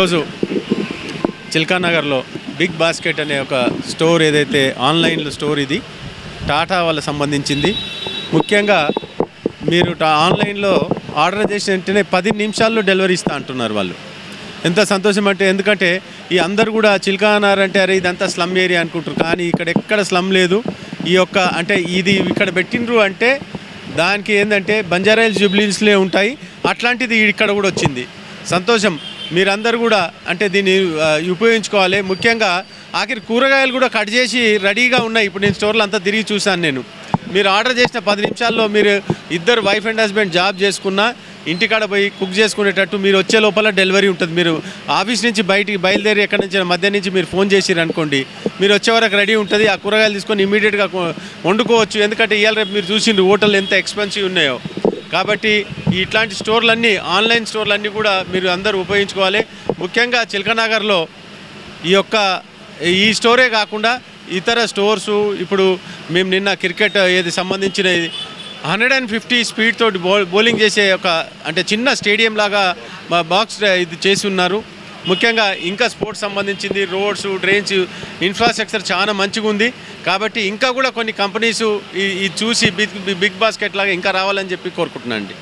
రోజు చిల్కానగర్లో big basket అనే ఒక స్టోర్ ఏదైతే ఆన్లైన్లో స్టోర్ ఇది టాటా వాళ్ళకి సంబంధించింది. ముఖ్యంగా మీరు ఆన్లైన్లో ఆర్డర్ చేసిన వెంటనే 10 నిమిషాల్లో డెలివరీ ఇస్తా అంటున్నారు వాళ్ళు. ఎంత సంతోషం అంటే, ఎందుకంటే ఈ అందరు కూడా చిల్కానగర్ అంటే అరే ఇదంతా స్లమ్ ఏరియా అనుకుంటారు, కానీ ఇక్కడ ఎక్కడ స్లమ్ లేదు. ఈ యొక్క అంటే ఇది ఇక్కడ పెట్టినరు అంటే దానికి ఏంటంటే బంజారాహిల్స్ జూబ్లీహిల్స్లే ఉంటాయి, అట్లాంటిది ఇక్కడ కూడా వచ్చింది. సంతోషం. మీరందరూ కూడా అంటే దీన్ని ఉపయోగించుకోవాలి. ముఖ్యంగా ఆఖరి కూరగాయలు కూడా కట్ చేసి రెడీగా ఉన్నాయి. ఇప్పుడు నేను స్టోర్లో అంతా తిరిగి చూశాను. మీరు ఆర్డర్ చేసిన 10 నిమిషాల్లో మీరు ఇద్దరు వైఫ్ అండ్ హస్బెండ్ జాబ్ చేసుకున్నా ఇంటికాడ పోయి కుక్ చేసుకునేటట్టు మీరు వచ్చే లోపల డెలివరీ ఉంటుంది. మీరు ఆఫీస్ నుంచి బయటికి బయలుదేరి ఎక్కడి నుంచి మధ్య నుంచి మీరు ఫోన్ చేసిరు అనుకోండి, మీరు వచ్చే వరకు రెడీ ఉంటుంది. ఆ కూరగాయలు తీసుకొని ఇమీడియట్గా వండుకోవచ్చు. ఎందుకంటే ఇవాళ రేపు మీరు చూసిండ్రు హోటల్ ఎంత ఎక్స్పెన్సివ్ ఉన్నాయో. కాబట్టి ఇట్లాంటి స్టోర్లన్నీ ఆన్లైన్ స్టోర్లన్నీ కూడా మీరు అందరూ ఉపయోగించుకోవాలి. ముఖ్యంగా చిల్కానగర్లో ఈ స్టోరే కాకుండా ఇతర స్టోర్సు, ఇప్పుడు మేము నిన్న క్రికెట్ ఏది సంబంధించిన 150 స్పీడ్ తోటి బౌలింగ్ చేసే అంటే చిన్న స్టేడియం లాగా బాక్స్ ఇది చేసి ఉన్నారు. ముఖ్యంగా ఇంకా స్పోర్ట్స్ సంబంధించింది రోడ్స్, డ్రైన్స్, ఇన్ఫ్రాస్ట్రక్చర్ చాలా మంచిగా ఉంది. కాబట్టి ఇంకా కూడా కొన్ని కంపెనీస్ ఇది చూసి బిగ్ బాస్కెట్ లాగా ఇంకా రావాలని చెప్పి కోరుకుంటున్నాను అండి.